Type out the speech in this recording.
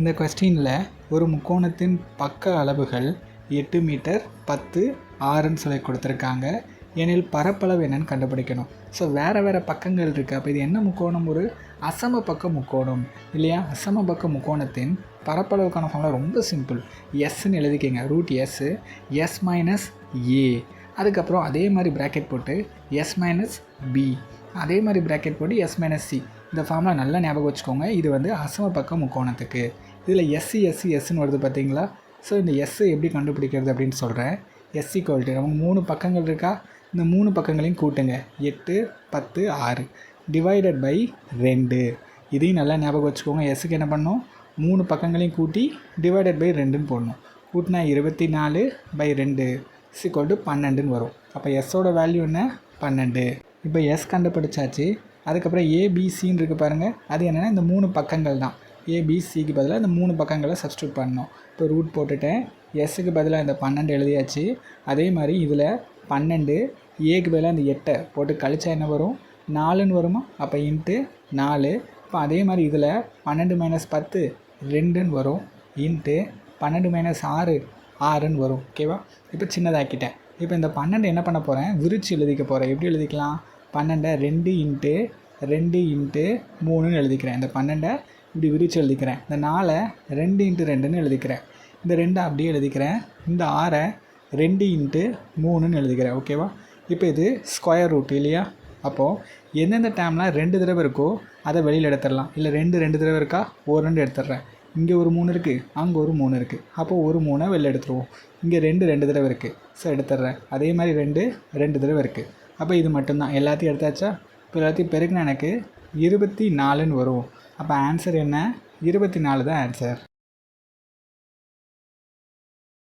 இந்த கொஸ்டினில் ஒரு முக்கோணத்தின் பக்க அளவுகள் 8 மீட்டர் 10 6ன்னு சொல்லி கொடுத்துருக்காங்க. எனில் பரப்பளவு என்னன்னு கண்டுபிடிக்கணும். ஸோ வேறு பக்கங்கள் இருக்குது. அப்போ இது என்ன முக்கோணம்? ஒரு அசம பக்க முக்கோணம் இல்லையா? அசம பக்க முக்கோணத்தின் பரப்பளவுக்கான ஃபார்முலா ரொம்ப சிம்பிள். எஸ்ன்னு எழுதிக்கிங்க. ரூட் எஸ் மைனஸ் ஏ. அதுக்கப்புறம் அதே மாதிரி ப்ராக்கெட் போட்டு எஸ் மைனஸ் பி, அதே மாதிரி ப்ராக்கெட் போட்டு எஸ் மைனஸ் சி. இந்த ஃபார்முலா நல்லா ஞாபகம் வச்சுக்கோங்க. இது வந்து அசம பக்க முக்கோணத்துக்கு. இதில் எஸ்ன்னு வருது பார்த்தீங்களா? ஸோ இந்த எஸ்ஸு எப்படி கண்டுபிடிக்கிறது அப்படின்னு சொல்கிறேன். எஸ் ஈக்குவல்ட்டு நமக்கு 3 பக்கங்கள் இருக்கா? இந்த 3 பக்கங்களையும் கூட்டுங்க. 8 10 6 டிவைடட் பை 2. இதையும் நல்லா ஞாபகம் வச்சுக்கோங்க. எஸ்ஸுக்கு என்ன பண்ணணும்? 3 பக்கங்களையும் கூட்டி டிவைடட் பை 2ன்னு போடணும். கூட்டினா 24 பை 2 = 12ன்னு வரும். அப்போ எஸ்ஸோட வேல்யூ என்ன? 12. இப்போ எஸ் கண்டுபிடிச்சாச்சு. அதுக்கப்புறம் ஏபிசின்னு இருக்குது பாருங்கள். அது என்னென்னா இந்த 3 பக்கங்கள் தான். ஏபிசிக்கு பதிலாக இந்த 3 பக்கங்களை சப்ஸ்டியூட் பண்ணணும். இப்போ ரூட் போட்டுட்டேன். எஸ்ஸுக்கு பதிலாக இந்த 12 எழுதியாச்சு. அதே மாதிரி இதில் 12 ஏக்கு பதிலாக இந்த 8 போட்டு கழிச்சா என்ன வரும்? 4ன்னு வருமா? அப்போ இன்ட்டு 4. இப்போ அதே மாதிரி இதில் 12 மைனஸ் 10 2ன்னு வரும். இன்ட்டு 12 மைனஸ் 6 6ன்னு வரும். ஓகேவா? இப்போ சின்னதாக்கிட்டேன். இப்போ இந்த 12 என்ன பண்ண போகிறேன்? விரிச்சு எழுதிக்க போகிறேன். எப்படி எழுதிக்கலாம்? 12 2 இன்ட்டு 2 இன்ட்டு 3ன்னு எழுதிக்கிறேன். இந்த 12 இப்படி விரிச்சு எழுதிக்கிறேன். இந்த 4 2 இன்ட்டு 2ன்னு எழுதிக்கிறேன். இந்த 2 அப்படியே எழுதிக்கிறேன். இந்த 6 2 இன்ட்டு 3ன்னு எழுதிக்கிறேன். ஓகேவா? இப்போ இது ஸ்கொயர் ரூட் இல்லையா? அப்போது எந்தெந்த டைம்லாம் 2 தடவை இருக்கோ அதை வெளியில் எடுத்துடலாம். இல்லை 2 தடவை இருக்கா? ஒரு 2 எடுத்துடுறேன். இங்கே ஒரு 3 இருக்குது, அங்கே ஒரு 3 இருக்குது. அப்போது ஒரு 3 வெளில எடுத்துருவோம். இங்கே 2 தடவை இருக்குது. ஸோ எடுத்துடுறேன். அதே மாதிரி 2 தடவை இருக்குது. அப்போ இது மட்டும்தான். எல்லாத்தையும் எடுத்தாச்சா? இப்போ எல்லாத்தையும் பெருக்குனா எனக்கு 24ன்னு வரும். அப்போ ஆன்சர் என்ன? 24 தான் ஆன்சர்.